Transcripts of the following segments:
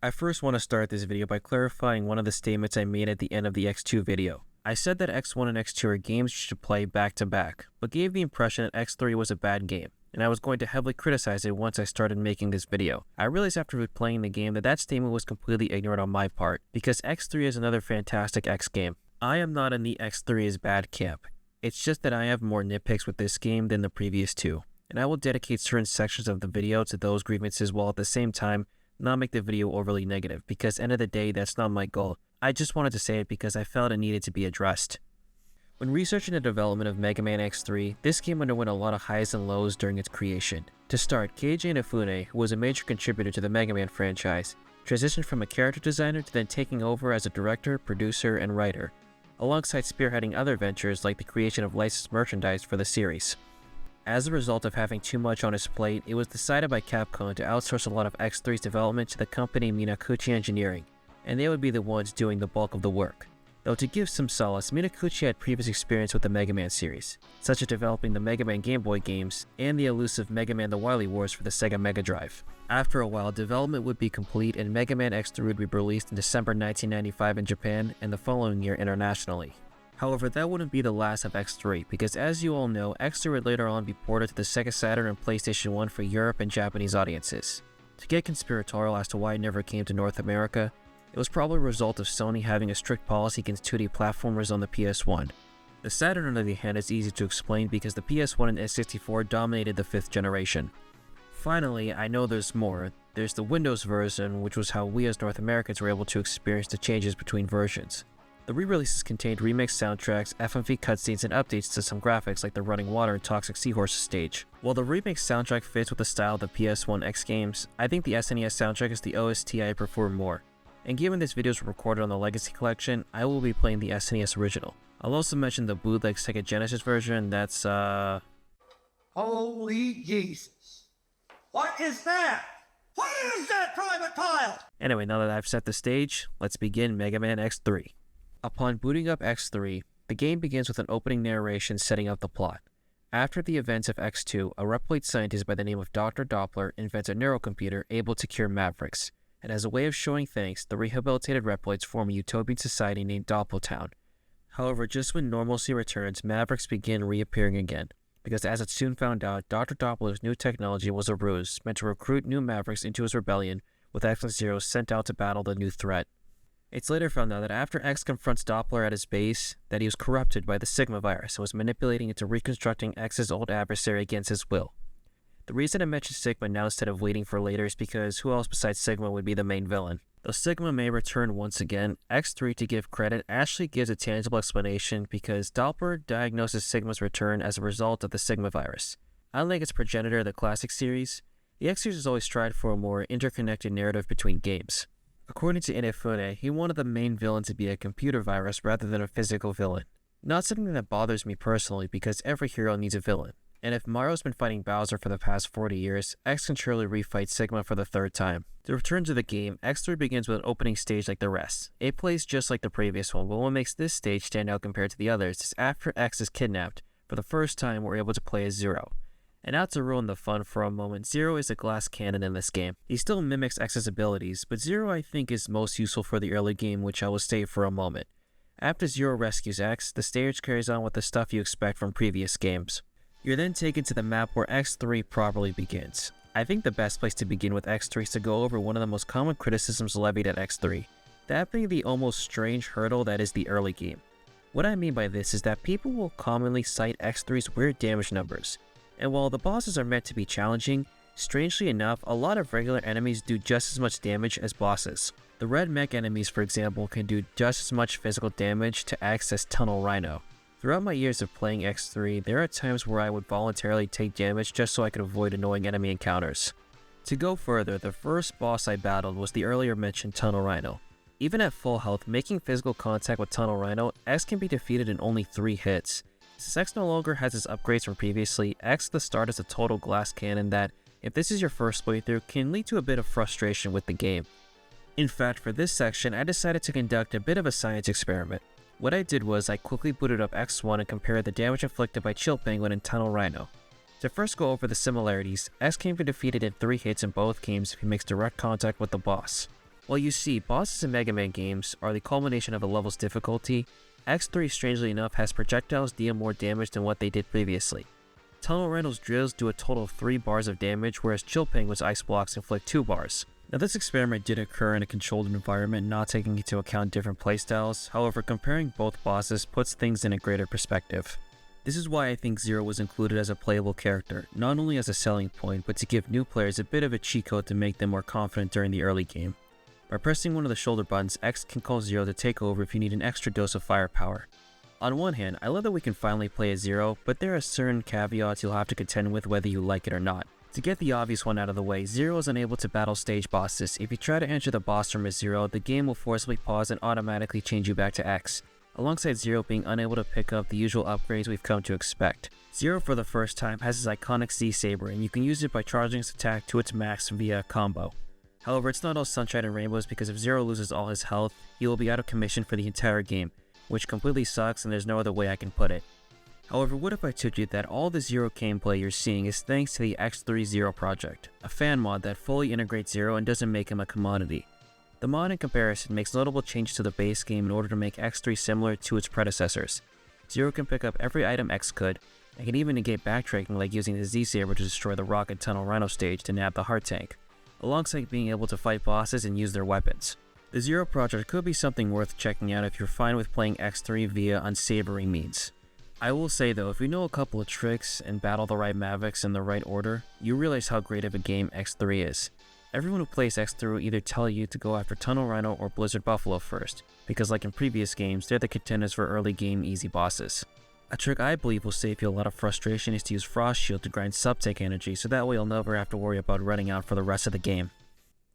I first want to start this video by clarifying one of the statements I made at the end of the X2 video. I said that X1 and X2 are games you should play back to back, but gave the impression that X3 was a bad game, and I was going to heavily criticize it once I started making this video. I realized after playing the game that that statement was completely ignorant on my part, because X3 is another fantastic X game. I am not in the X3 is bad camp. It's just that I have more nitpicks with this game than the previous two, and I will dedicate certain sections of the video to those grievances while at the same time not make the video overly negative, because end of the day, that's not my goal. I just wanted to say it because I felt it needed to be addressed. When researching the development of Mega Man X3, this game underwent a lot of highs and lows during its creation. To start, Keiji Inafune, who was a major contributor to the Mega Man franchise, transitioned from a character designer to then taking over as a director, producer, and writer, alongside spearheading other ventures like the creation of licensed merchandise for the series. As a result of having too much on his plate, it was decided by Capcom to outsource a lot of X3's development to the company Minakuchi Engineering, and they would be the ones doing the bulk of the work. Though to give some solace, Minakuchi had previous experience with the Mega Man series, such as developing the Mega Man Game Boy games and the elusive Mega Man The Wily Wars for the Sega Mega Drive. After a while, development would be complete and Mega Man X3 would be released in December 1995 in Japan and the following year internationally. However, that wouldn't be the last of X3, because as you all know, X3 would later on be ported to the Sega Saturn and PlayStation 1 for Europe and Japanese audiences. To get conspiratorial as to why it never came to North America, it was probably a result of Sony having a strict policy against 2D platformers on the PS1. The Saturn, on the other hand, is easy to explain because the PS1 and N64 dominated the 5th generation. Finally, I know there's more. There's the Windows version, which was how we as North Americans were able to experience the changes between versions. The re-releases contained remixed soundtracks, FMV cutscenes, and updates to some graphics like the running water and toxic seahorse stage. While the remixed soundtrack fits with the style of the PS1 X games, I think the SNES soundtrack is the OST I prefer more. And given this video is recorded on the Legacy Collection, I will be playing the SNES original. I'll also mention the bootleg Sega Genesis version, that's Holy Jesus. What is that? What is that, Private Pile? Anyway, now that I've set the stage, let's begin Mega Man X3. Upon booting up X3, the game begins with an opening narration setting up the plot. After the events of X2, a Reploid scientist by the name of Dr. Doppler invents a neurocomputer able to cure Mavericks, and as a way of showing thanks, the rehabilitated Reploids form a utopian society named Dopplertown. However, just when normalcy returns, Mavericks begin reappearing again, because as it's soon found out, Dr. Doppler's new technology was a ruse meant to recruit new Mavericks into his rebellion, with X and Zero sent out to battle the new threat. It's later found out that after X confronts Doppler at his base, that he was corrupted by the Sigma virus and was manipulating into reconstructing X's old adversary against his will. The reason I mentioned Sigma now instead of waiting for later is because who else besides Sigma would be the main villain? Though Sigma may return once again, X3, to give credit, actually gives a tangible explanation because Doppler diagnoses Sigma's return as a result of the Sigma virus. Unlike its progenitor, the classic series, the X series has always tried for a more interconnected narrative between games. According to Inafune, he wanted the main villain to be a computer virus rather than a physical villain. Not something that bothers me personally because every hero needs a villain, and if Mario's been fighting Bowser for the past 40 years, X can surely refight Sigma for the 3rd time. To return to the game, X3 begins with an opening stage like the rest. It plays just like the previous one, but what makes this stage stand out compared to the others is after X is kidnapped, for the first time we're able to play as Zero. And not to ruin the fun for a moment, Zero is a glass cannon in this game. He still mimics X's abilities, but Zero I think is most useful for the early game, which I will state for a moment. After Zero rescues X, the stage carries on with the stuff you expect from previous games. You're then taken to the map where X3 properly begins. I think the best place to begin with X3 is to go over one of the most common criticisms levied at X3, that being the almost strange hurdle that is the early game. What I mean by this is that people will commonly cite X3's weird damage numbers. And while the bosses are meant to be challenging, strangely enough, a lot of regular enemies do just as much damage as bosses. The red mech enemies, for example, can do just as much physical damage to X as Tunnel Rhino. Throughout my years of playing X3, there are times where I would voluntarily take damage just so I could avoid annoying enemy encounters. To go further, the first boss I battled was the earlier mentioned Tunnel Rhino. Even at full health, making physical contact with Tunnel Rhino, X can be defeated in only 3 hits. Since X no longer has its upgrades from previously, X at the start is a total glass cannon that, if this is your first playthrough, can lead to a bit of frustration with the game. In fact, for this section, I decided to conduct a bit of a science experiment. What I did was I quickly booted up X1 and compared the damage inflicted by Chill Penguin and Tunnel Rhino. To first go over the similarities, X can be defeated in 3 hits in both games if he makes direct contact with the boss. Well, you see, bosses in Mega Man games are the culmination of a level's difficulty. X3, strangely enough, has projectiles deal more damage than what they did previously. Tunnel Randall's drills do a total of 3 bars of damage, whereas Chill Penguin's ice blocks inflict 2 bars. Now, this experiment did occur in a controlled environment, not taking into account different playstyles. However, comparing both bosses puts things in a greater perspective. This is why I think Zero was included as a playable character, not only as a selling point, but to give new players a bit of a cheat code to make them more confident during the early game. By pressing one of the shoulder buttons, X can call Zero to take over if you need an extra dose of firepower. On one hand, I love that we can finally play as Zero, but there are certain caveats you'll have to contend with whether you like it or not. To get the obvious one out of the way, Zero is unable to battle stage bosses. If you try to enter the boss room as Zero, the game will forcibly pause and automatically change you back to X, alongside Zero being unable to pick up the usual upgrades we've come to expect. Zero for the first time has his iconic Z-Saber, and you can use it by charging his attack to its max via a combo. However, it's not all sunshine and rainbows, because if Zero loses all his health, he will be out of commission for the entire game, which completely sucks and there's no other way I can put it. However, what if I told you that all the Zero gameplay you're seeing is thanks to the X3 Zero project, a fan mod that fully integrates Zero and doesn't make him a commodity. The mod in comparison makes notable changes to the base game in order to make X3 similar to its predecessors. Zero can pick up every item X could, and can even negate backtracking like using the Z-Saber to destroy the Rocket Tunnel Rhino stage to nab the heart tank, alongside being able to fight bosses and use their weapons. The Zero project could be something worth checking out if you're fine with playing X3 via unsavory means. I will say though, if you know a couple of tricks and battle the right Mavics in the right order, you realize how great of a game X3 is. Everyone who plays X3 will either tell you to go after Tunnel Rhino or Blizzard Buffalo first, because like in previous games, they're the contenders for early game easy bosses. A trick I believe will save you a lot of frustration is to use Frost Shield to grind sub-tank energy, so that way you'll never have to worry about running out for the rest of the game.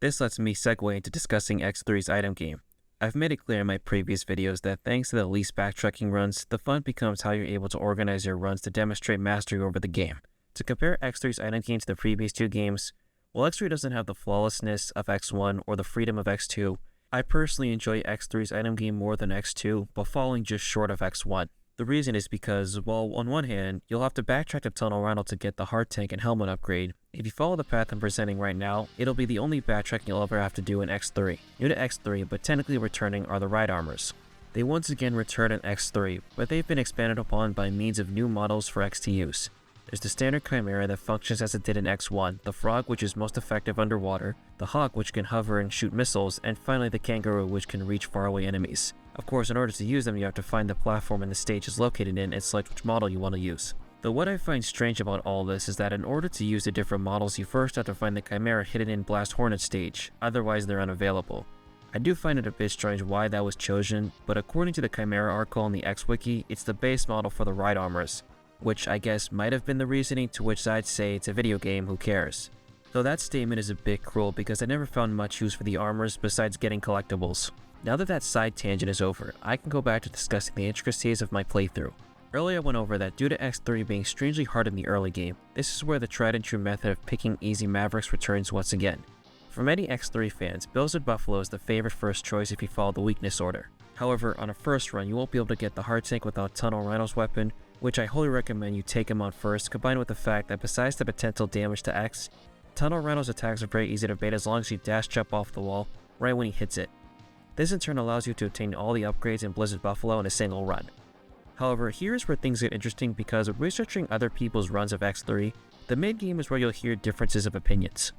This lets me segue into discussing X3's item game. I've made it clear in my previous videos that thanks to the least backtracking runs, the fun becomes how you're able to organize your runs to demonstrate mastery over the game. To compare X3's item game to the previous 2 games, while X3 doesn't have the flawlessness of X1 or the freedom of X2, I personally enjoy X3's item game more than X2, but falling just short of X1. The reason is because, while on one hand, you'll have to backtrack to Tunnel Rhino to get the heart tank and helmet upgrade, if you follow the path I'm presenting right now, it'll be the only backtracking you'll ever have to do in X3. New to X3, but technically returning, are the ride armors. They once again return in X3, but they've been expanded upon by means of new models for X to use. There's the standard Chimera that functions as it did in X1, the Frog which is most effective underwater, the Hawk which can hover and shoot missiles, and finally the Kangaroo which can reach faraway enemies. Of course, in order to use them you have to find the platform and the stage is located in and select which model you want to use. Though what I find strange about all this is that in order to use the different models you first have to find the Chimera hidden in Blast Hornet stage, otherwise they're unavailable. I do find it a bit strange why that was chosen, but according to the Chimera article on the X-Wiki, it's the base model for the ride armors, which I guess might have been the reasoning, to which I'd say it's a video game, who cares. Though that statement is a bit cruel because I never found much use for the armors besides getting collectibles. Now that side tangent is over, I can go back to discussing the intricacies of my playthrough. Earlier I went over that due to X3 being strangely hard in the early game, this is where the tried and true method of picking easy Mavericks returns once again. For many X3 fans, Blizzard Buffalo is the favorite first choice if you follow the weakness order. However, on a first run you won't be able to get the heart tank without Tunnel Rhino's weapon, which I wholly recommend you take him on first, combined with the fact that besides the potential damage to X, Tunnel Rhino's attacks are very easy to bait as long as you dash jump off the wall right when he hits it. This in turn allows you to obtain all the upgrades in Blizzard Buffalo in a single run. However, here's where things get interesting because when researching other people's runs of X3, the mid-game is where you'll hear differences of opinions.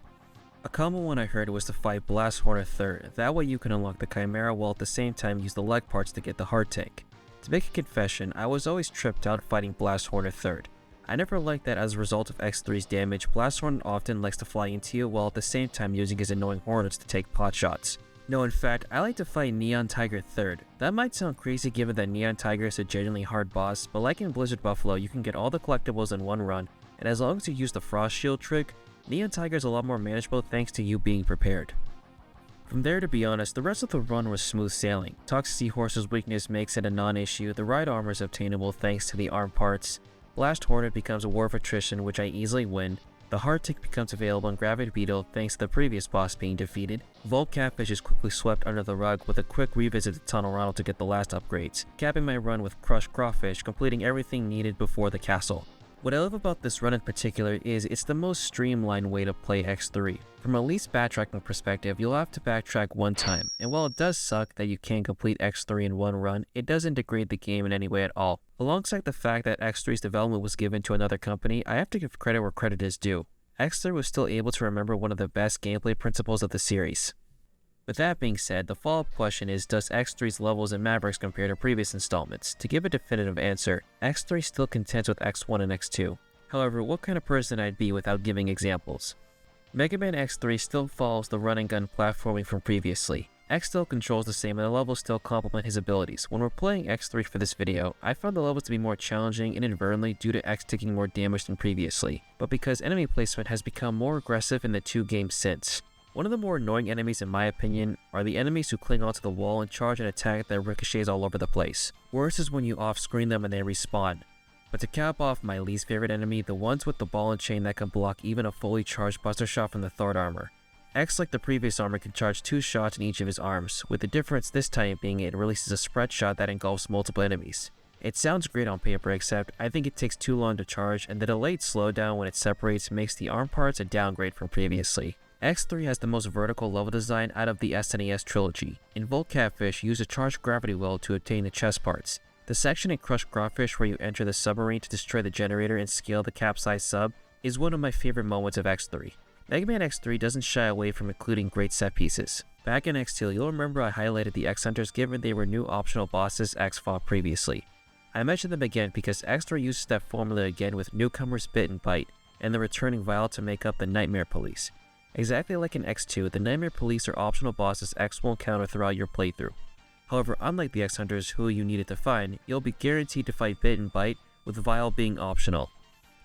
A common one I heard was to fight Blast Hornet 3rd, that way you can unlock the Chimera while at the same time use the leg parts to get the heart tank. To make a confession, I was always tripped out fighting Blast Hornet 3rd. I never liked that as a result of X3's damage, Blast Hornet often likes to fly into you while at the same time using his annoying hornets to take pot shots. No, in fact, I like to fight Neon Tiger 3rd. That might sound crazy given that Neon Tiger is a genuinely hard boss, but like in Blizzard Buffalo, you can get all the collectibles in one run, and as long as you use the Frost Shield trick, Neon Tiger is a lot more manageable thanks to you being prepared. From there, to be honest, the rest of the run was smooth sailing. Toxic Seahorse's weakness makes it a non-issue, the ride armor is obtainable thanks to the arm parts, Blast Hornet becomes a war of attrition which I easily win, the heart tank becomes available in Gravity Beetle thanks to the previous boss being defeated, Volt Catfish is quickly swept under the rug with a quick revisit to Tunnel Rhino to get the last upgrades, capping my run with Crushed Crawfish, completing everything needed before the castle. What I love about this run in particular is it's the most streamlined way to play X3. From a least backtracking perspective, you'll have to backtrack one time, and while it does suck that you can't complete X3 in one run, it doesn't degrade the game in any way at all. Alongside the fact that X3's development was given to another company, I have to give credit where credit is due. X3 was still able to remember one of the best gameplay principles of the series. With that being said, the follow-up question is, does X3's levels and Mavericks compare to previous installments? To give a definitive answer, X3 still contends with X1 and X2. However, what kind of person I'd be without giving examples? Mega Man X3 still follows the run and gun platforming from previously. X still controls the same and the levels still complement his abilities. When we're playing X3 for this video, I found the levels to be more challenging inadvertently due to X taking more damage than previously, but because enemy placement has become more aggressive in the two games since. One of the more annoying enemies in my opinion are the enemies who cling onto the wall and charge an attack that ricochets all over the place. Worse is when you off-screen them and they respawn. But to cap off my least favorite enemy, the ones with the ball and chain that can block even a fully charged buster shot from the third armor. X, like the previous armor, can charge 2 shots in each of his arms, with the difference this time being it releases a spread shot that engulfs multiple enemies. It sounds great on paper, except I think it takes too long to charge, and the delayed slowdown when it separates makes the arm parts a downgrade from previously. X3 has the most vertical level design out of the SNES trilogy. In Volt Catfish, you use a charged gravity well to obtain the chest parts. The section in Crushed Crawfish where you enter the submarine to destroy the generator and scale the capsized sub is one of my favorite moments of X3. Mega Man X3 doesn't shy away from including great set pieces. Back in X2, you'll remember I highlighted the X Hunters given they were new optional bosses X fought previously. I mentioned them again because X3 uses that formula again with newcomers Bit and Bite, and the returning Vile to make up the Nightmare Police. Exactly like in X2, the Nightmare Police are optional bosses X will encounter throughout your playthrough. However, unlike the X Hunters who you needed to find, you'll be guaranteed to fight Bit and Bite, with Vile being optional.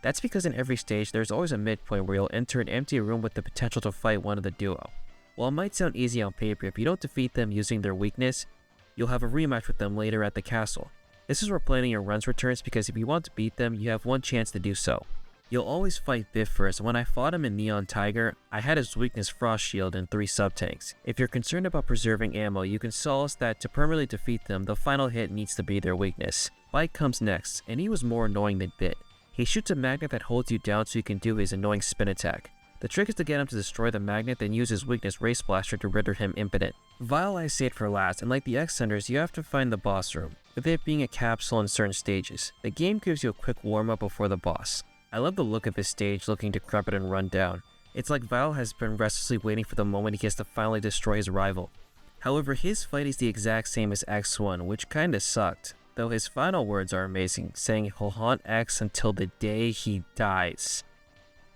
That's because in every stage there's always a midpoint where you'll enter an empty room with the potential to fight one of the duo. While it might sound easy on paper, if you don't defeat them using their weakness, you'll have a rematch with them later at the castle. This is where planning your runs returns because if you want to beat them, you have one chance to do so. You'll always fight Biff first. When I fought him in Neon Tiger, I had his weakness Frost Shield and 3 sub-tanks. If you're concerned about preserving ammo, you can solace that to permanently defeat them, the final hit needs to be their weakness. Bite comes next, and he was more annoying than Bit. He shoots a magnet that holds you down so you can do his annoying spin attack. The trick is to get him to destroy the magnet, then use his weakness Race Blaster to render him impotent. Vile I saved for last, and like the X Hunters, you have to find the boss room, with it being a capsule in certain stages. The game gives you a quick warm-up before the boss. I love the look of this stage looking decrepit and run down. It's like Vile has been restlessly waiting for the moment he gets to finally destroy his rival. However, his fight is the exact same as X1, which kinda sucked, though his final words are amazing, saying he'll haunt X until the day he dies.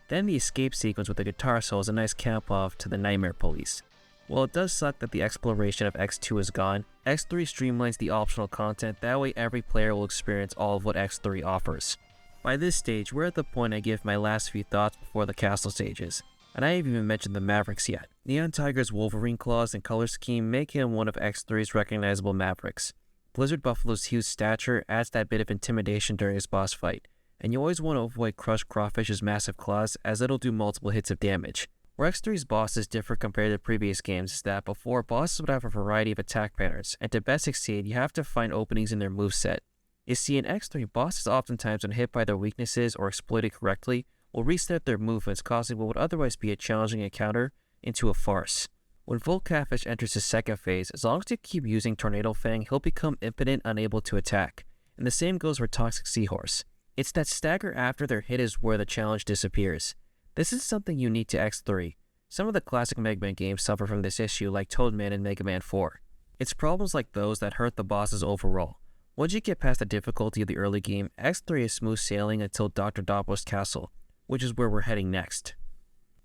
Then the escape sequence with the guitar solo is a nice cap off to the Nightmare Police. While it does suck that the exploration of X2 is gone, X3 streamlines the optional content, that way every player will experience all of what X3 offers. By this stage, we're at the point I give my last few thoughts before the castle stages, and I haven't even mentioned the Mavericks yet. Neon Tiger's Wolverine claws and color scheme make him one of X3's recognizable Mavericks. Blizzard Buffalo's huge stature adds that bit of intimidation during his boss fight, and you always want to avoid Crushed Crawfish's massive claws as it'll do multiple hits of damage. Where X3's bosses differ compared to previous games is that before, bosses would have a variety of attack patterns, and to best succeed, you have to find openings in their moveset. You see, in X3, bosses oftentimes when hit by their weaknesses or exploited correctly, will reset their movements, causing what would otherwise be a challenging encounter into a farce. When Volt Catfish enters his second phase, as long as you keep using Tornado Fang, he'll become impotent, unable to attack. And the same goes for Toxic Seahorse. It's that stagger after their hit is where the challenge disappears. This is something unique to X3. Some of the classic Mega Man games suffer from this issue, like Toadman and Mega Man 4. It's problems like those that hurt the bosses overall. Once you get past the difficulty of the early game, X3 is smooth sailing until Dr. Doppler's castle, which is where we're heading next.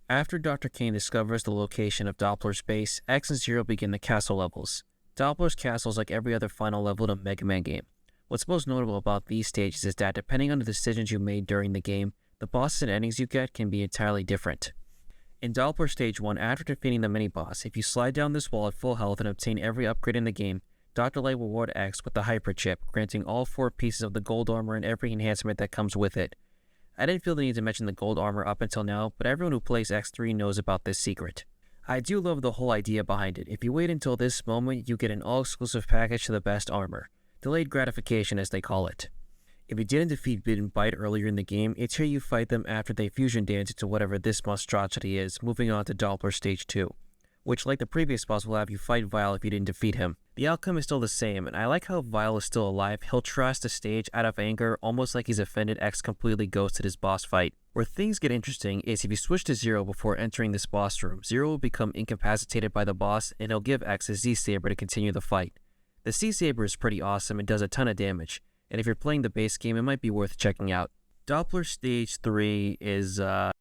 After Dr. Kane discovers the location of Doppler's base, X and Zero begin the castle levels. Doppler's castle is like every other final level in a Mega Man game. What's most notable about these stages is that depending on the decisions you made during the game, the bosses and endings you get can be entirely different. In Doppler Stage 1, after defeating the mini-boss, if you slide down this wall at full health and obtain every upgrade in the game, Dr. Light will reward X with the Hyper Chip, granting all 4 pieces of the gold armor and every enhancement that comes with it. I didn't feel the need to mention the gold armor up until now, but everyone who plays X3 knows about this secret. I do love the whole idea behind it. If you wait until this moment, you get an all-exclusive package to the best armor. Delayed gratification, as they call it. If you didn't defeat Bit and Bite earlier in the game, it's here you fight them after they fusion dance into whatever this monstrosity is, moving on to Doppler Stage 2, which like the previous boss will have you fight Vile if you didn't defeat him. The outcome is still the same, and I like how Vile is still alive. He'll trash the stage out of anger, almost like he's offended X completely ghosted his boss fight. Where things get interesting is if you switch to Zero before entering this boss room, Zero will become incapacitated by the boss, and he'll give X a Z-Saber to continue the fight. The Z-Saber is pretty awesome and does a ton of damage, and if you're playing the base game, it might be worth checking out. Doppler Stage 3 is, but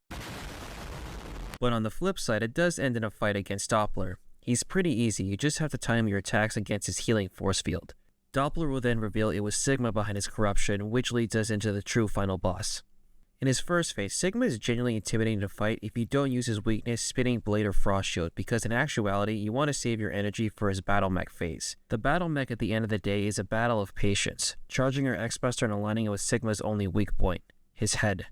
on the flip side, it does end in a fight against Doppler. He's pretty easy, you just have to time your attacks against his healing force field. Doppler will then reveal it was Sigma behind his corruption, which leads us into the true final boss. In his first phase, Sigma is genuinely intimidating to fight if you don't use his weakness, Spinning Blade or Frost Shield, because in actuality, you want to save your energy for his battle mech phase. The battle mech at the end of the day is a battle of patience, charging your X-Buster and aligning it with Sigma's only weak point, his head.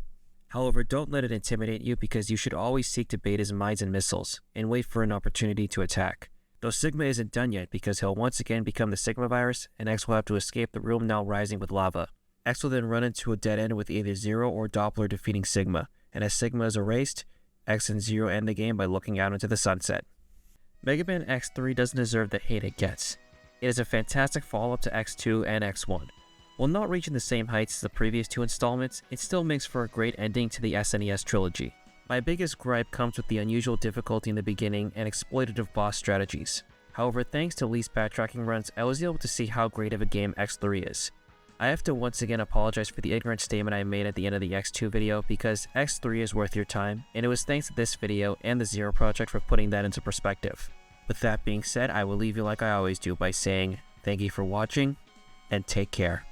However, don't let it intimidate you because you should always seek to bait his mines and missiles, and wait for an opportunity to attack. Though Sigma isn't done yet because he'll once again become the Sigma virus, and X will have to escape the room now rising with lava. X will then run into a dead end with either Zero or Doppler defeating Sigma, and as Sigma is erased, X and Zero end the game by looking out into the sunset. Mega Man X3 doesn't deserve the hate it gets. It is a fantastic follow-up to X2 and X1. While not reaching the same heights as the previous two installments, it still makes for a great ending to the SNES trilogy. My biggest gripe comes with the unusual difficulty in the beginning and exploitative boss strategies. However, thanks to Lee's backtracking runs, I was able to see how great of a game X3 is. I have to once again apologize for the ignorant statement I made at the end of the X2 video because X3 is worth your time, and it was thanks to this video and the Zero Project for putting that into perspective. With that being said, I will leave you like I always do by saying thank you for watching, and take care.